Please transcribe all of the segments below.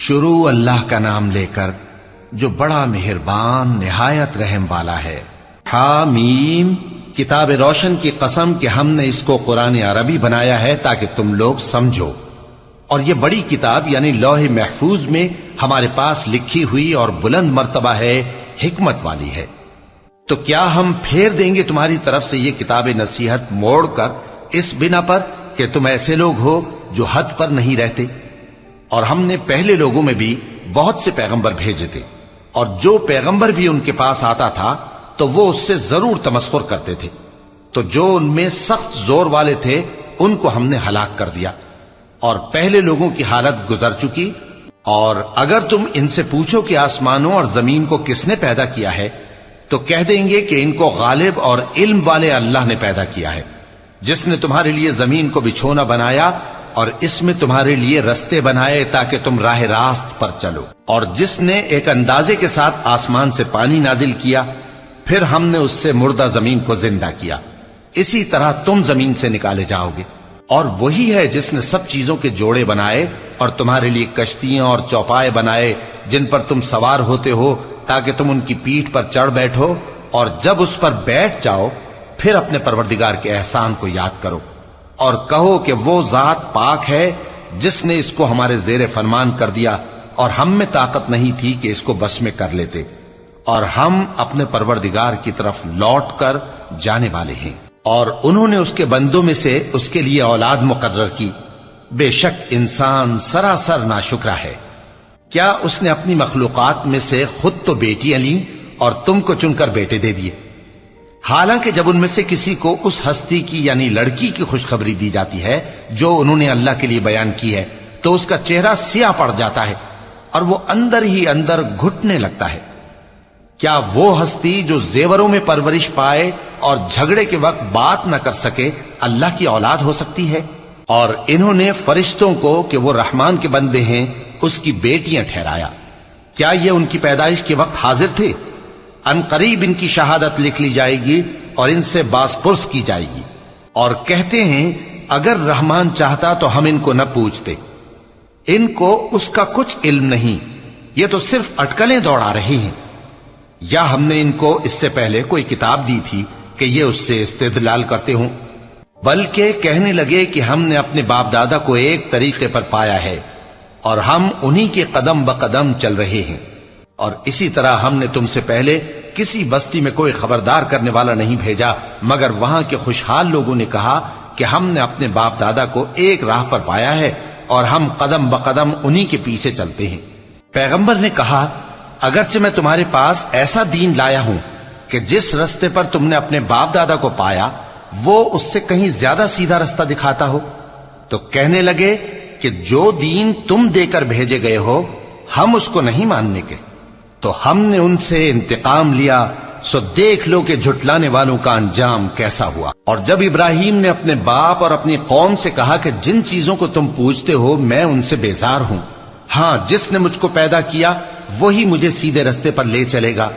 شروع اللہ کا نام لے کر جو بڑا مہربان نہایت رحم والا ہے۔ حامیم، کتاب روشن کی قسم کہ ہم نے اس کو قرآن عربی بنایا ہے تاکہ تم لوگ سمجھو، اور یہ بڑی کتاب یعنی لوح محفوظ میں ہمارے پاس لکھی ہوئی اور بلند مرتبہ ہے، حکمت والی ہے۔ تو کیا ہم پھیر دیں گے تمہاری طرف سے یہ کتاب نصیحت موڑ کر اس بنا پر کہ تم ایسے لوگ ہو جو حد پر نہیں رہتے؟ اور ہم نے پہلے لوگوں میں بھی بہت سے پیغمبر بھیجے تھے، اور جو پیغمبر بھی ان کے پاس آتا تھا تو وہ اس سے ضرور تمسخر کرتے تھے، تو جو ان میں سخت زور والے تھے ان کو ہم نے ہلاک کر دیا، اور پہلے لوگوں کی حالت گزر چکی۔ اور اگر تم ان سے پوچھو کہ آسمانوں اور زمین کو کس نے پیدا کیا ہے تو کہہ دیں گے کہ ان کو غالب اور علم والے اللہ نے پیدا کیا ہے، جس نے تمہارے لیے زمین کو بچھونا بنایا اور اس میں تمہارے لیے رستے بنائے تاکہ تم راہ راست پر چلو، اور جس نے ایک اندازے کے ساتھ آسمان سے پانی نازل کیا، پھر ہم نے اس سے مردہ زمین کو زندہ کیا، اسی طرح تم زمین سے نکالے جاؤ گے۔ اور وہی ہے جس نے سب چیزوں کے جوڑے بنائے اور تمہارے لیے کشتیاں اور چوپائے بنائے جن پر تم سوار ہوتے ہو تاکہ تم ان کی پیٹھ پر چڑھ بیٹھو، اور جب اس پر بیٹھ جاؤ پھر اپنے پروردگار کے احسان کو یاد کرو اور کہو کہ وہ ذات پاک ہے جس نے اس کو ہمارے زیر فرمان کر دیا، اور ہم میں طاقت نہیں تھی کہ اس کو بس میں کر لیتے، اور ہم اپنے پروردگار کی طرف لوٹ کر جانے والے ہیں۔ اور انہوں نے اس کے بندوں میں سے اس کے لیے اولاد مقرر کی، بے شک انسان سراسر ناشکرا ہے۔ کیا اس نے اپنی مخلوقات میں سے خود تو بیٹیاں لیں اور تم کو چن کر بیٹے دے دیے؟ حالانکہ جب ان میں سے کسی کو اس ہستی کی یعنی لڑکی کی خوشخبری دی جاتی ہے جو انہوں نے اللہ کے لیے بیان کی ہے تو اس کا چہرہ سیاہ پڑ جاتا ہے اور وہ اندر ہی اندر گھٹنے لگتا ہے۔ کیا وہ ہستی جو زیوروں میں پرورش پائے اور جھگڑے کے وقت بات نہ کر سکے اللہ کی اولاد ہو سکتی ہے؟ اور انہوں نے فرشتوں کو کہ وہ رحمان کے بندے ہیں اس کی بیٹیاں ٹھہرایا۔ کیا یہ ان کی پیدائش کے وقت حاضر تھے؟ ان قریب ان کی شہادت لکھ لی جائے گی اور ان سے باز پرس کی جائے گی، اور کہتے ہیں اگر رحمان چاہتا تو ہم ان کو نہ پوچھتے۔ ان کو اس کا کچھ علم نہیں، یہ تو صرف اٹکلیں دوڑا رہے ہیں۔ یا ہم نے ان کو اس سے پہلے کوئی کتاب دی تھی کہ یہ اس سے استدلال کرتے ہوں؟ بلکہ کہنے لگے کہ ہم نے اپنے باپ دادا کو ایک طریقے پر پایا ہے اور ہم انہی کے قدم بقدم چل رہے ہیں، اور اسی طرح ہم نے تم سے پہلے کسی بستی میں کوئی خبردار کرنے والا نہیں بھیجا مگر وہاں کے خوشحال لوگوں نے کہا کہ ہم نے اپنے باپ دادا کو ایک راہ پر پایا ہے اور ہم قدم بقدم انہی کے پیچھے چلتے ہیں۔ پیغمبر نے کہا اگرچہ میں تمہارے پاس ایسا دین لایا ہوں کہ جس رستے پر تم نے اپنے باپ دادا کو پایا وہ اس سے کہیں زیادہ سیدھا رستہ دکھاتا ہو، تو کہنے لگے کہ جو دین تم دے کر بھیجے گئے ہو ہم اس کو نہیں ماننے کے، تو ہم نے ان سے انتقام لیا، سو دیکھ لو کہ جھٹلانے والوں کا انجام کیسا ہوا۔ اور جب ابراہیم نے اپنے باپ اور اپنی قوم سے کہا کہ جن چیزوں کو تم پوجتے ہو میں ان سے بیزار ہوں، ہاں جس نے مجھ کو پیدا کیا وہی مجھے سیدھے رستے پر لے چلے گا،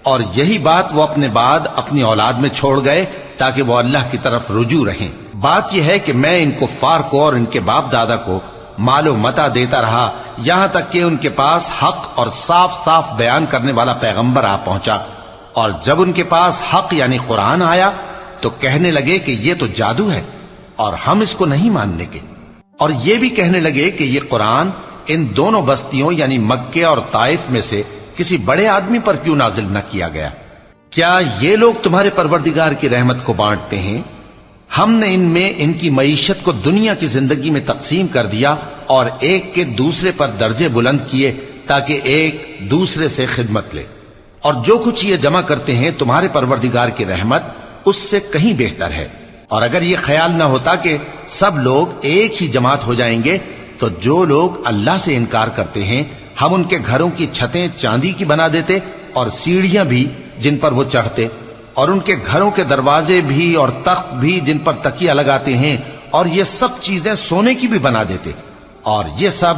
اور یہی بات وہ اپنے بعد اپنی اولاد میں چھوڑ گئے تاکہ وہ اللہ کی طرف رجوع رہیں۔ بات یہ ہے کہ میں ان کفار کو اور ان کے باپ دادا کو مال و متاع دیتا رہا یہاں تک کہ ان کے پاس حق اور صاف صاف بیان کرنے والا پیغمبر آ پہنچا، اور جب ان کے پاس حق یعنی قرآن آیا تو کہنے لگے کہ یہ تو جادو ہے اور ہم اس کو نہیں ماننے کے، اور یہ بھی کہنے لگے کہ یہ قرآن ان دونوں بستیوں یعنی مکے اور طائف میں سے کسی بڑے آدمی پر کیوں نازل نہ کیا گیا؟ کیا یہ لوگ تمہارے پروردگار کی رحمت کو بانٹتے ہیں؟ ہم نے ان میں ان کی معیشت کو دنیا کی زندگی میں تقسیم کر دیا اور ایک کے دوسرے پر درجے بلند کیے تاکہ ایک دوسرے سے خدمت لے، اور جو کچھ یہ جمع کرتے ہیں تمہارے پروردگار کی رحمت اس سے کہیں بہتر ہے۔ اور اگر یہ خیال نہ ہوتا کہ سب لوگ ایک ہی جماعت ہو جائیں گے تو جو لوگ اللہ سے انکار کرتے ہیں ہم ان کے گھروں کی چھتیں چاندی کی بنا دیتے اور سیڑھیاں بھی جن پر وہ چڑھتے، اور ان کے گھروں کے دروازے بھی اور تخت بھی جن پر تکیہ لگاتے ہیں، اور یہ سب چیزیں سونے کی بھی بنا دیتے، اور یہ سب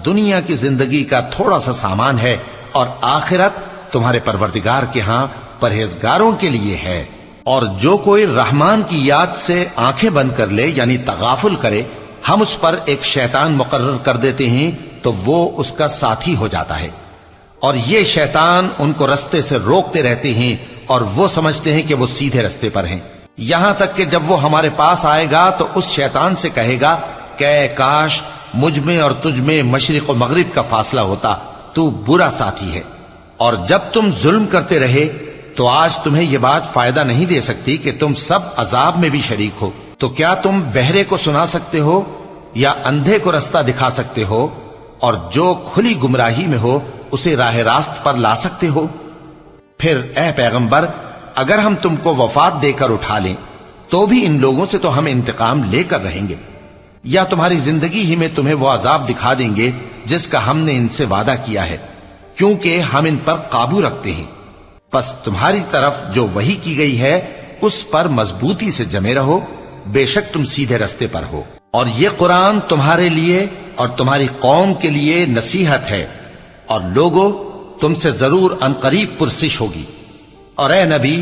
دنیا کی زندگی کا تھوڑا سا سامان ہے، اور آخرت تمہارے پروردگار کے ہاں پرہیزگاروں کے لیے ہے۔ اور جو کوئی رحمان کی یاد سے آنکھیں بند کر لے یعنی تغافل کرے ہم اس پر ایک شیطان مقرر کر دیتے ہیں تو وہ اس کا ساتھی ہو جاتا ہے، اور یہ شیطان ان کو رستے سے روکتے رہتے ہیں اور وہ سمجھتے ہیں کہ وہ سیدھے رستے پر ہیں، یہاں تک کہ جب وہ ہمارے پاس آئے گا تو اس شیطان سے کہے گا کہ اے کاش مجھ میں اور تجھ میں مشرق و مغرب کا فاصلہ ہوتا، تو برا ساتھی ہے۔ اور جب تم ظلم کرتے رہے تو آج تمہیں یہ بات فائدہ نہیں دے سکتی کہ تم سب عذاب میں بھی شریک ہو، تو کیا تم بہرے کو سنا سکتے ہو یا اندھے کو رستہ دکھا سکتے ہو، اور جو کھلی گمراہی میں ہو اسے راہ راست پر لا سکتے ہو؟ پھر اے پیغمبر، اگر ہم تم کو وفات دے کر اٹھا لیں تو بھی ان لوگوں سے تو ہم انتقام لے کر رہیں گے، یا تمہاری زندگی ہی میں تمہیں وہ عذاب دکھا دیں گے جس کا ہم نے ان سے وعدہ کیا ہے، کیونکہ ہم ان پر قابو رکھتے ہیں۔ پس تمہاری طرف جو وحی کی گئی ہے اس پر مضبوطی سے جمے رہو، بے شک تم سیدھے رستے پر ہو، اور یہ قرآن تمہارے لیے اور تمہاری قوم کے لیے نصیحت ہے، اور لوگوں تم سے ضرور عنقریب پرسش ہوگی۔ اور اے نبی،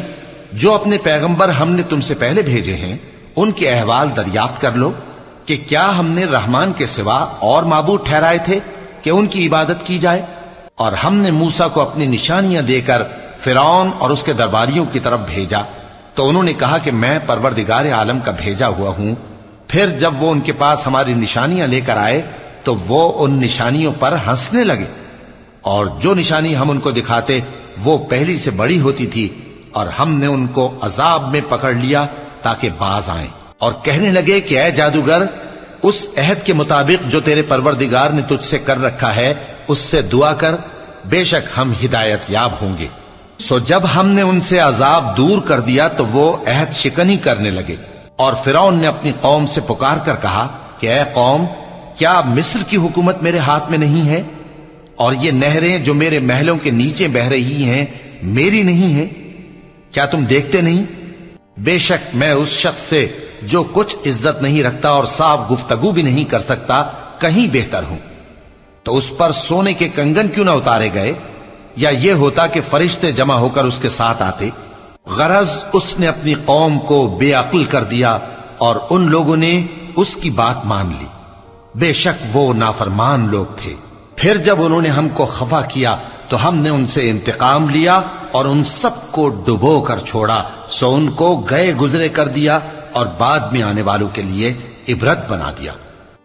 جو اپنے پیغمبر ہم نے تم سے پہلے بھیجے ہیں ان کے احوال دریافت کر لو کہ کیا ہم نے رحمان کے سوا اور معبود ٹھہرائے تھے کہ ان کی عبادت کی جائے؟ اور ہم نے موسیٰ کو اپنی نشانیاں دے کر فرعون اور اس کے درباریوں کی طرف بھیجا، تو انہوں نے کہا کہ میں پروردگار عالم کا بھیجا ہوا ہوں۔ پھر جب وہ ان کے پاس ہماری نشانیاں لے کر آئے تو وہ ان نشانیوں پر ہنسنے لگے، اور جو نشانی ہم ان کو دکھاتے وہ پہلی سے بڑی ہوتی تھی، اور ہم نے ان کو عذاب میں پکڑ لیا تاکہ باز آئیں، اور کہنے لگے کہ اے جادوگر، اس عہد کے مطابق جو تیرے پروردگار نے تجھ سے کر رکھا ہے اس سے دعا کر، بے شک ہم ہدایت یاب ہوں گے۔ سو جب ہم نے ان سے عذاب دور کر دیا تو وہ عہد شکنی کرنے لگے، اور فرعون نے اپنی قوم سے پکار کر کہا کہ اے قوم، کیا مصر کی حکومت میرے ہاتھ میں نہیں ہے، اور یہ نہریں جو میرے محلوں کے نیچے بہ رہی ہیں میری نہیں ہیں؟ کیا تم دیکھتے نہیں؟ بے شک میں اس شخص سے جو کچھ عزت نہیں رکھتا اور صاف گفتگو بھی نہیں کر سکتا کہیں بہتر ہوں۔ تو اس پر سونے کے کنگن کیوں نہ اتارے گئے، یا یہ ہوتا کہ فرشتے جمع ہو کر اس کے ساتھ آتے؟ غرض اس نے اپنی قوم کو بے عقل کر دیا اور ان لوگوں نے اس کی بات مان لی، بے شک وہ نافرمان لوگ تھے۔ پھر جب انہوں نے ہم کو خفا کیا تو ہم نے ان سے انتقام لیا اور ان سب کو ڈبو کر چھوڑا، سو ان کو گئے گزرے کر دیا اور بعد میں آنے والوں کے لیے عبرت بنا دیا۔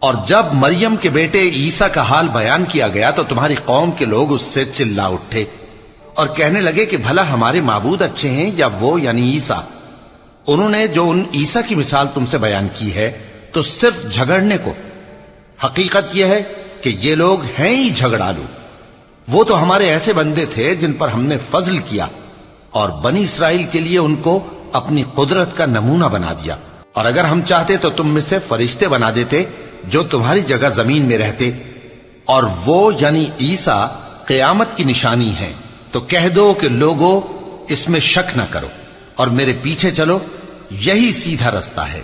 اور جب مریم کے بیٹے عیسیٰ کا حال بیان کیا گیا تو تمہاری قوم کے لوگ اس سے چلا اٹھے اور کہنے لگے کہ بھلا ہمارے معبود اچھے ہیں یا وہ یعنی عیسیٰ؟ انہوں نے جو ان عیسیٰ کی مثال تم سے بیان کی ہے تو صرف جھگڑنے کو، حقیقت یہ ہے کہ یہ لوگ ہیں ہی جھگڑالو۔ وہ تو ہمارے ایسے بندے تھے جن پر ہم نے فضل کیا، اور بنی اسرائیل کے لیے ان کو اپنی قدرت کا نمونہ بنا دیا، اور اگر ہم چاہتے تو تم میں سے فرشتے بنا دیتے جو تمہاری جگہ زمین میں رہتے، اور وہ یعنی عیسیٰ قیامت کی نشانی ہے۔ تو کہہ دو کہ لوگوں اس میں شک نہ کرو اور میرے پیچھے چلو، یہی سیدھا رستہ ہے،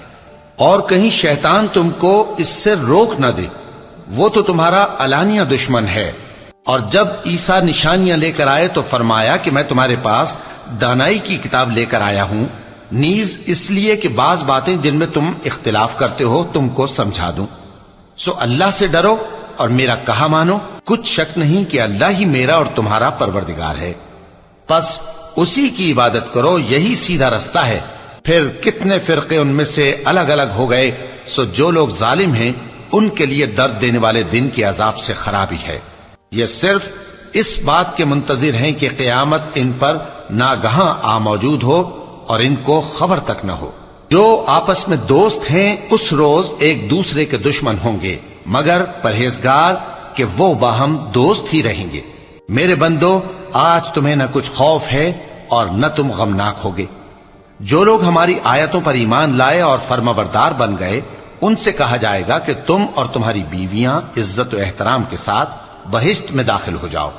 اور کہیں شیطان تم کو اس سے روک نہ دے، وہ تو تمہارا علانیہ دشمن ہے۔ اور جب عیسیٰ نشانیاں لے کر آئے تو فرمایا کہ میں تمہارے پاس دانائی کی کتاب لے کر آیا ہوں، نیز اس لیے کہ بعض باتیں جن میں تم اختلاف کرتے ہو تم کو سمجھا دوں۔ سو اللہ سے ڈرو اور میرا کہا مانو، کچھ شک نہیں کہ اللہ ہی میرا اور تمہارا پروردگار ہے، پس اسی کی عبادت کرو، یہی سیدھا رستہ ہے۔ پھر کتنے فرقے ان میں سے الگ الگ ہو گئے، سو جو لوگ ظالم ہیں ان کے لیے درد دینے والے دن کے عذاب سے خرابی ہے۔ یہ صرف اس بات کے منتظر ہیں کہ قیامت ان پر ناگہاں آ موجود ہو اور ان کو خبر تک نہ ہو۔ جو آپس میں دوست ہیں اس روز ایک دوسرے کے دشمن ہوں گے، مگر پرہیزگار کہ وہ باہم دوست ہی رہیں گے۔ میرے بندو، آج تمہیں نہ کچھ خوف ہے اور نہ تم غمناک ہوگے۔ جو لوگ ہماری آیتوں پر ایمان لائے اور فرمانبردار بن گئے ان سے کہا جائے گا کہ تم اور تمہاری بیویاں عزت و احترام کے ساتھ بہشت میں داخل ہو جاؤ۔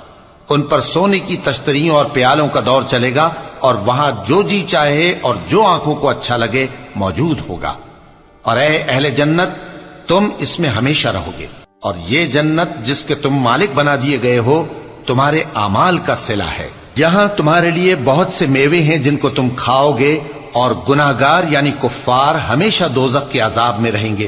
ان پر سونے کی تشتریوں اور پیالوں کا دور چلے گا، اور وہاں جو جی چاہے اور جو آنکھوں کو اچھا لگے موجود ہوگا۔ اور اے اہل جنت، تم اس میں ہمیشہ رہو گے، اور یہ جنت جس کے تم مالک بنا دیے گئے ہو تمہارے اعمال کا صلہ ہے۔ یہاں تمہارے لیے بہت سے میوے ہیں جن کو تم کھاؤ گے، اور گناہگار یعنی کفار ہمیشہ دوزخ کے عذاب میں رہیں گے۔